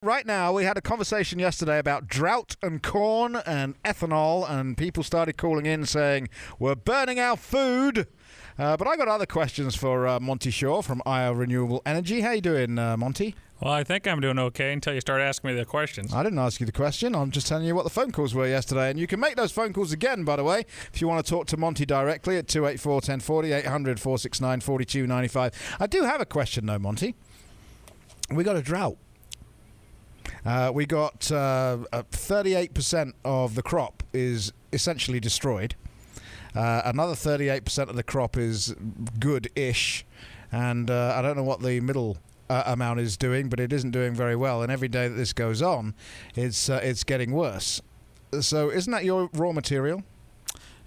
Right now, we had a conversation yesterday about drought and corn and ethanol, and people started calling in saying, we're burning our food. But I got other questions for Monte Shaw from Renewable Energy. How you doing, Monte? Well, I think I'm doing okay until you start asking me the questions. I didn't ask you the question. I'm just telling you what the phone calls were yesterday. And you can make those phone calls again, by the way, if you want to talk to Monte directly at 284-1040, 800-469-4295. I do have a question, though, Monte. We got a drought. We got 38% of the crop is essentially destroyed. Another 38% of the crop is good-ish. And I don't know what the middle amount is doing, but it isn't doing very well. And every day that this goes on, it's getting worse. So isn't that your raw material?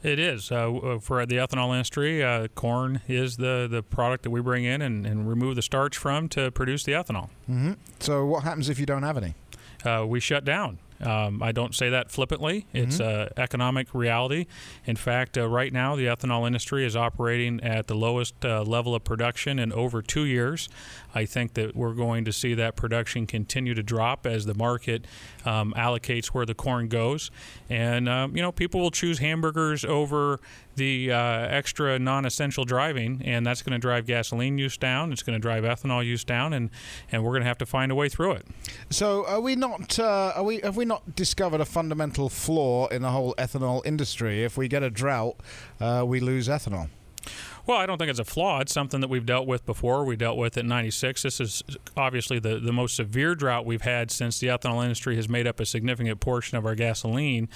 It is. For the ethanol industry, corn is the product that we bring in and remove the starch from to produce the ethanol. Mm-hmm. So what happens if you don't have any? We shut down. I don't say that flippantly. It's economic reality. In fact, right now, the ethanol industry is operating at the lowest level of production in over 2 years. I think that we're going to see that production continue to drop as the market allocates where the corn goes. And, people will choose hamburgers over the extra non-essential driving, and that's going to drive gasoline use down. It's going to drive ethanol use down, and we're going to have to find a way through it. So have we not discovered a fundamental flaw in the whole ethanol industry? If we get a drought, we lose ethanol. Well, I don't think it's a flaw. It's something that we've dealt with before. We dealt with it in 96. This is obviously the most severe drought we've had since the ethanol industry has made up a significant portion of our gasoline.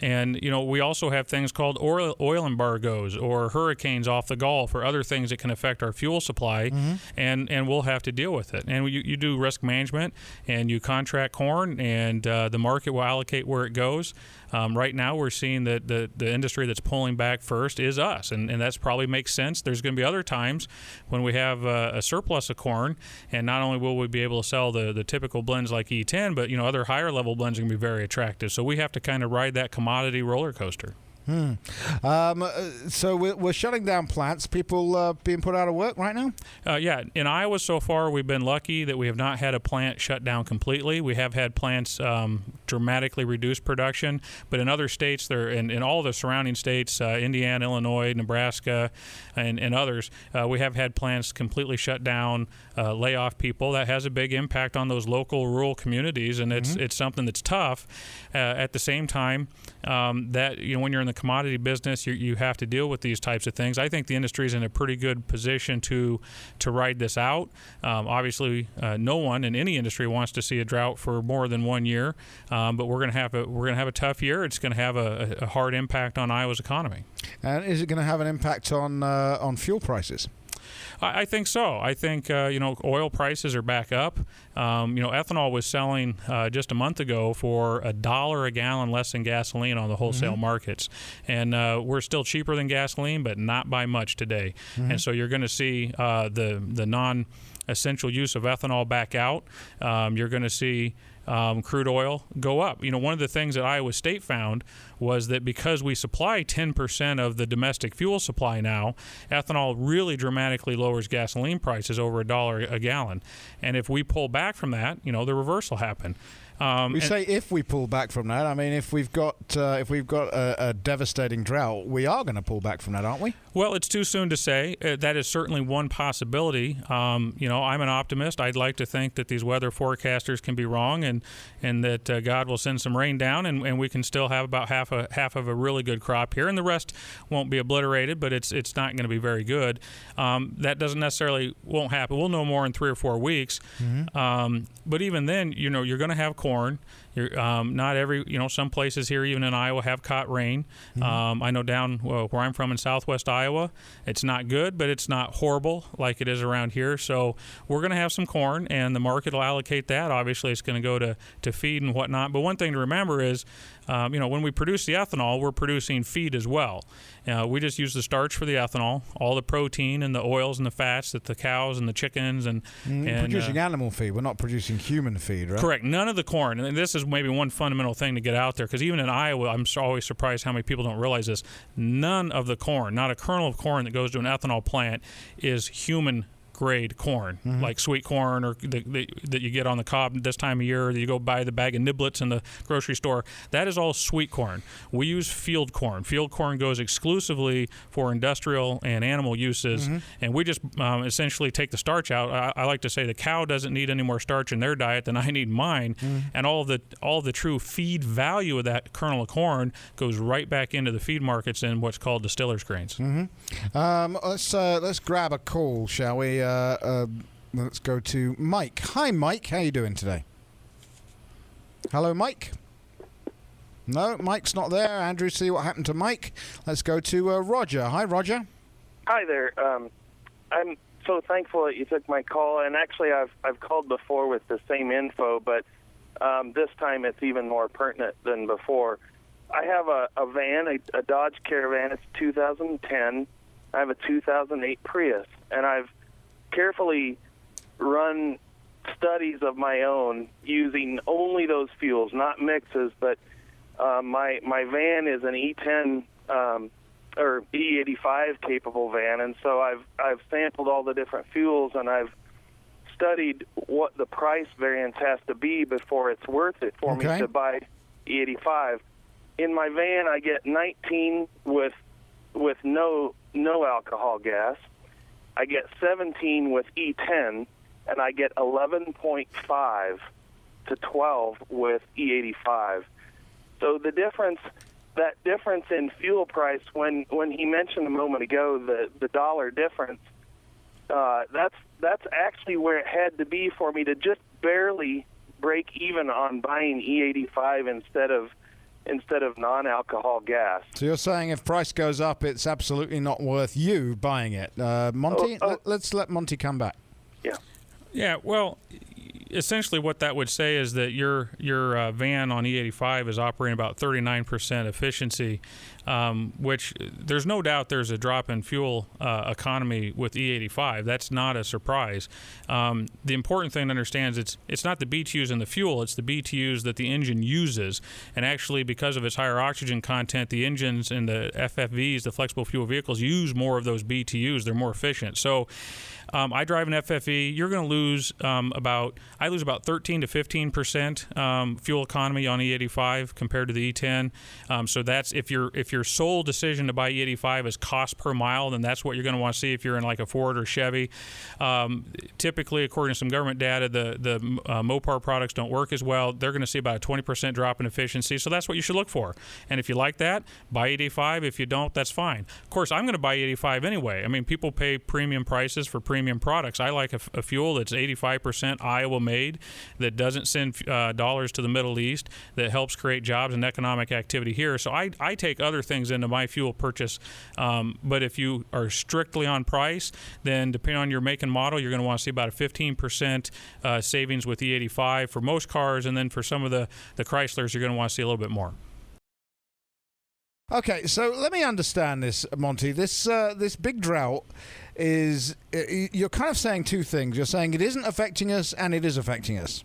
And, we also have things called oil embargoes or hurricanes off the Gulf or other things that can affect our fuel supply, and we'll have to deal with it. And you do risk management, and you contract corn, and the market will allocate where it goes. Right now, we're seeing that the industry that's pulling back first is us, and that's probably makes sense. There's going to be other times when we have a surplus of corn, and not only will we be able to sell the typical blends like E10, but other higher level blends are going to be very attractive. So we have to kind of ride that commodity roller coaster. So we're shutting down plants. People being put out of work right now? Yeah. In Iowa so far, we've been lucky that we have not had a plant shut down completely. We have had plants dramatically reduce production. But in other states, in all the surrounding states, Indiana, Illinois, Nebraska, and others, we have had plants completely shut down, lay off people. That has a big impact on those local rural communities, and it's something that's tough. At the same time, that when you're in the commodity business, you have to deal with these types of things. I think the industry is in a pretty good position to ride this out. Obviously, no one in any industry wants to see a drought for more than 1 year, but we're going to have a tough year. It's going to have a hard impact on Iowa's economy. And is it going to have an impact on fuel prices? I think so. I think, oil prices are back up. Ethanol was selling just a month ago for $1 a gallon less than gasoline on the wholesale markets. And we're still cheaper than gasoline, but not by much today. And so you're going to see the non-essential use of ethanol back out. You're going to see crude oil go up. One of the things that Iowa State found was that because we supply 10% of the domestic fuel supply now, ethanol really dramatically lowers gasoline prices over $1 a gallon. And if we pull back from that, the reverse will happen. We say if we pull back from that. I mean, if we've got a devastating drought, we are going to pull back from that, aren't we? Well, it's too soon to say. That is certainly one possibility. I'm an optimist. I'd like to think that these weather forecasters can be wrong, and that God will send some rain down, and we can still have about half of a really good crop here, and the rest won't be obliterated, but it's not going to be very good. That doesn't necessarily won't happen. We'll know more in 3 or 4 weeks. But even then, you're going to have corn. Not every, some places here, even in Iowa, have caught rain. I know down where I'm from in southwest Iowa, it's not good, but it's not horrible like it is around here. So we're going to have some corn, and the market will allocate that. Obviously, it's going to go to feed and whatnot. But one thing to remember is, when we produce the ethanol, we're producing feed as well. We just use the starch for the ethanol, all the protein and the oils and the fats that the cows and the chickens and producing animal feed. We're not producing human feed, right? Correct. None of the corn. And this is maybe one fundamental thing to get out there, because even in Iowa, I'm always surprised how many people don't realize this. None of the corn, not a kernel of corn that goes to an ethanol plant, is human grade corn, like sweet corn or that you get on the cob this time of year, that you go buy the bag of niblets in the grocery store. That is all sweet corn. We use field corn. Field corn goes exclusively for industrial and animal uses, and we just essentially take the starch out. I like to say the cow doesn't need any more starch in their diet than I need mine, and all the true feed value of that kernel of corn goes right back into the feed markets in what's called distiller's grains. Let's grab a call, shall we? Let's go to Mike. Hi, Mike. How you doing today? Hello, Mike. No, Mike's not there. Andrew, see what happened to Mike. Let's go to Roger. Hi, Roger. Hi there. I'm so thankful that you took my call, and actually I've called before with the same info, but this time it's even more pertinent than before. I have a van, a Dodge Caravan. It's 2010. I have a 2008 Prius, and I've carefully run studies of my own using only those fuels, not mixes, but my van is an E10 or E85 capable van, and so I've sampled all the different fuels, and I've studied what the price variance has to be before it's worth it for me to buy E85. In my van, I get 19 with no alcohol gas. I get 17 with E10, and I get 11.5 to 12 with E85. So that difference in fuel price, when he mentioned a moment ago the dollar difference, that's actually where it had to be for me to just barely break even on buying E85 instead of non-alcohol gas. So you're saying if price goes up, it's absolutely not worth you buying it. Monte, let's let Monte come back. Yeah, well, essentially what that would say is that your van on E85 is operating about 39% efficiency, which there's no doubt there's a drop in fuel economy with E85. That's not a surprise. The important thing to understand is it's not the BTUs in the fuel, it's the BTUs that the engine uses. And actually, because of its higher oxygen content, the engines and the FFVs, the flexible fuel vehicles, use more of those BTUs. They're more efficient. So I drive an FFE. You're going to lose I lose about 13 to 15% fuel economy on E85 compared to the E10. So that's if your sole decision to buy E85 is cost per mile, then that's what you're going to want to see if you're in like a Ford or Chevy. Typically, according to some government data, the Mopar products don't work as well. They're going to see about a 20% drop in efficiency. So that's what you should look for. And if you like that, buy E85. If you don't, that's fine. Of course, I'm going to buy E85 anyway. I mean, people pay premium prices for premium products. I like a fuel that's 85% Iowa made, that doesn't send dollars to the Middle East, that helps create jobs and economic activity here. So I take other things into my fuel purchase. But if you are strictly on price, then depending on your make and model, you're going to want to see about a 15% savings with E85 for most cars, and then for some of the Chryslers, you're going to want to see a little bit more. Okay, so let me understand this, Monte. This big drought is, you're kind of saying two things. You're saying it isn't affecting us and it is affecting us.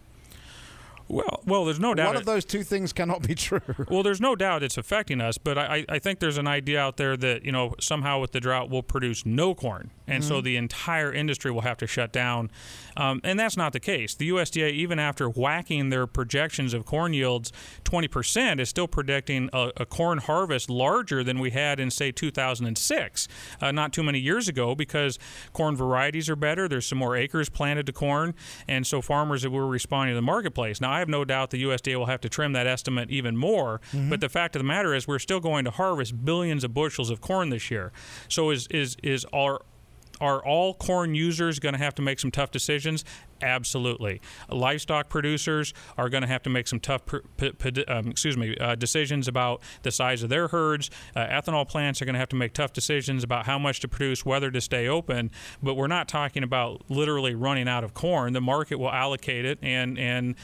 Well, there's no doubt. One of those two things cannot be true. Well, there's no doubt it's affecting us, but I think there's an idea out there that, somehow with the drought we'll produce no corn, and so the entire industry will have to shut down. And that's not the case. The USDA, even after whacking their projections of corn yields 20%, is still predicting a corn harvest larger than we had in, say, 2006, not too many years ago, because corn varieties are better. There's some more acres planted to corn, and so farmers were responding to the marketplace. Now, I have no doubt the USDA will have to trim that estimate even more, but the fact of the matter is we're still going to harvest billions of bushels of corn this year. So are all corn users going to have to make some tough decisions? Absolutely. Livestock producers are going to have to make some tough decisions about the size of their herds. Ethanol plants are going to have to make tough decisions about how much to produce, whether to stay open. But we're not talking about literally running out of corn. The market will allocate it and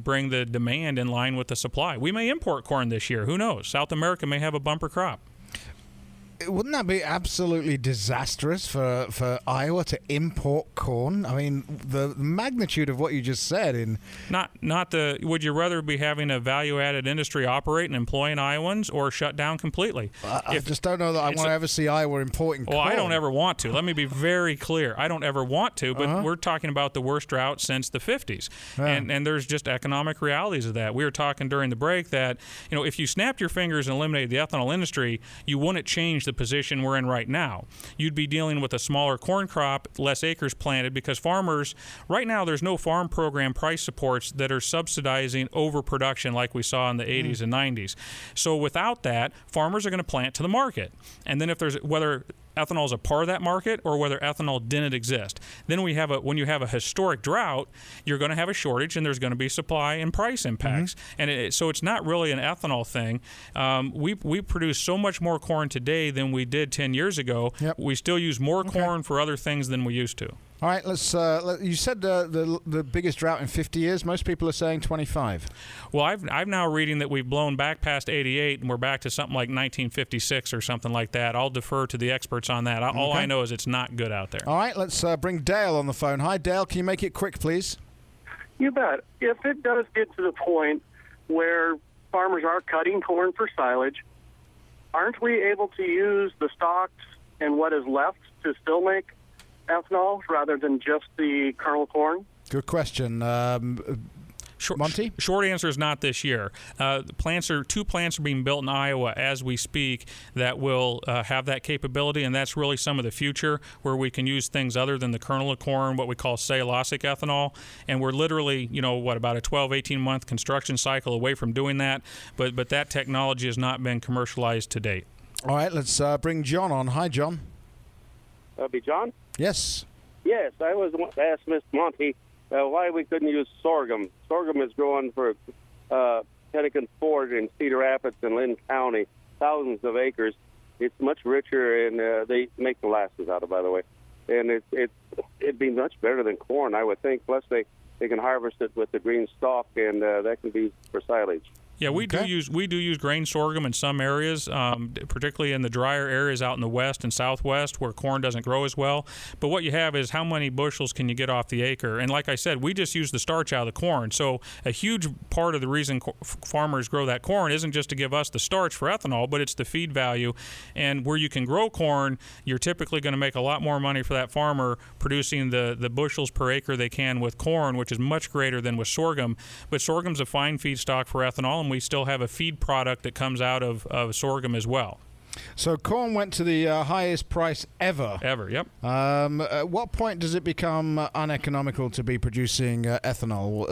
bring the demand in line with the supply. We may import corn this year. Who knows? South America may have a bumper crop. Wouldn't that be absolutely disastrous for Iowa to import corn? I mean, the magnitude of what you just said in... Would you rather be having a value-added industry operate and employing Iowans or shut down completely? I just don't know that I want to ever see Iowa importing corn. Well, I don't ever want to. Let me be very clear. I don't ever want to, but we're talking about the worst drought since the 50s. Yeah. And there's just economic realities of that. We were talking during the break that, if you snapped your fingers and eliminated the ethanol industry, you wouldn't change the position we're in right now. You'd be dealing with a smaller corn crop, less acres planted, because farmers, right now there's no farm program price supports that are subsidizing overproduction like we saw in the 80s and 90s. So without that, farmers are going to plant to the market. And then if there's, whether ethanol is a part of that market or whether ethanol didn't exist, then when you have a historic drought, you're going to have a shortage and there's going to be supply and price impacts. And so it's not really an ethanol thing. We produce so much more corn today than we did 10 years ago. Yep. We still use more corn for other things than we used to. All right, you said the biggest drought in 50 years. Most people are saying 25. Well, I'm now reading that we've blown back past 88 and we're back to something like 1956 or something like that. I'll defer to the experts on that. All I know is it's not good out there. All right, let's bring Dale on the phone. Hi, Dale. Can you make it quick, please? You bet. If it does get to the point where farmers are cutting corn for silage, aren't we able to use the stalks and what is left to still make ethanol rather than just the kernel corn? Good question. Monte? Short answer is not this year. Two plants are being built in Iowa as we speak that will have that capability, and that's really some of the future where we can use things other than the kernel of corn, what we call cellulosic ethanol, and we're literally, about a 12, 18-month construction cycle away from doing that, but that technology has not been commercialized to date. All right, let's bring John on. Hi, John. That'll be John? Yes. Yes, I was asked Mr. Monte why we couldn't use sorghum. Sorghum is growing for Pelican Ford in Cedar Rapids and Lynn County, thousands of acres. It's much richer, and they make molasses out of it, by the way. And it'd be much better than corn, I would think. Plus, they can harvest it with the green stalk, and that can be for silage. Yeah, we do use grain sorghum in some areas, particularly in the drier areas out in the west and southwest where corn doesn't grow as well. But what you have is how many bushels can you get off the acre? And like I said, we just use the starch out of the corn. So a huge part of the reason farmers grow that corn isn't just to give us the starch for ethanol, but it's the feed value. And where you can grow corn, you're typically going to make a lot more money for that farmer producing the bushels per acre they can with corn, which is much greater than with sorghum. But sorghum's a fine feedstock for ethanol, and we still have a feed product that comes out of sorghum as well. So corn went to the highest price ever. Ever, yep. At what point does it become uneconomical to be producing ethanol?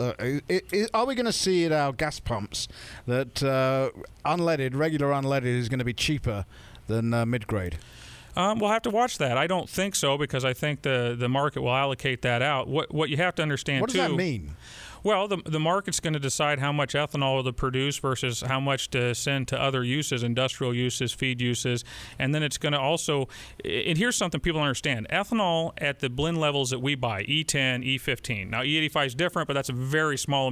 Are we going to see at our gas pumps that regular unleaded is going to be cheaper than mid-grade? We'll have to watch that. I don't think so, because I think the market will allocate that out. What you have to understand, what does that mean? Well, the market's going to decide how much ethanol to produce versus how much to send to other uses, industrial uses, feed uses, and then it's going to also, and here's something people don't understand, ethanol at the blend levels that we buy, E10, E15. Now, E85 is different, but that's a very small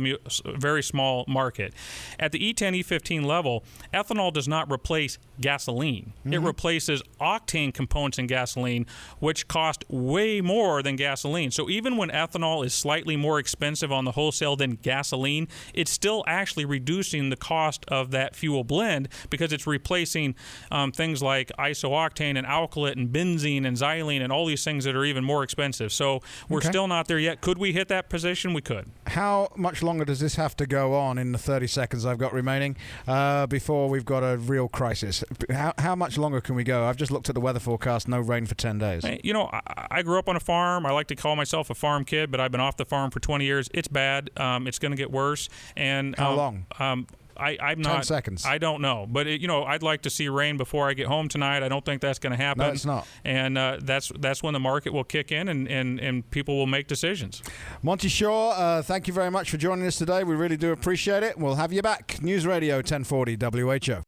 market. At the E10, E15 level, ethanol does not replace gasoline. It replaces octane components in gasoline, which cost way more than gasoline. So even when ethanol is slightly more expensive on the wholesale than gasoline, it's still actually reducing the cost of that fuel blend because it's replacing things like isooctane and alkylate and benzene and xylene and all these things that are even more expensive. So we're still not there yet. Could we hit that position? We could. How much longer does this have to go on in the 30 seconds I've got remaining before we've got a real crisis? How much longer can we go? I've just looked at the weather forecast, no rain for 10 days. I grew up on a farm. I like to call myself a farm kid, but I've been off the farm for 20 years. It's bad. It's going to get worse. And how long? I'm not. 10 seconds. I don't know, but I'd like to see rain before I get home tonight. I don't think that's going to happen. No, it's not. And that's when the market will kick in and people will make decisions. Monte Shaw, thank you very much for joining us today. We really do appreciate it. We'll have you back. News Radio 1040 WHO.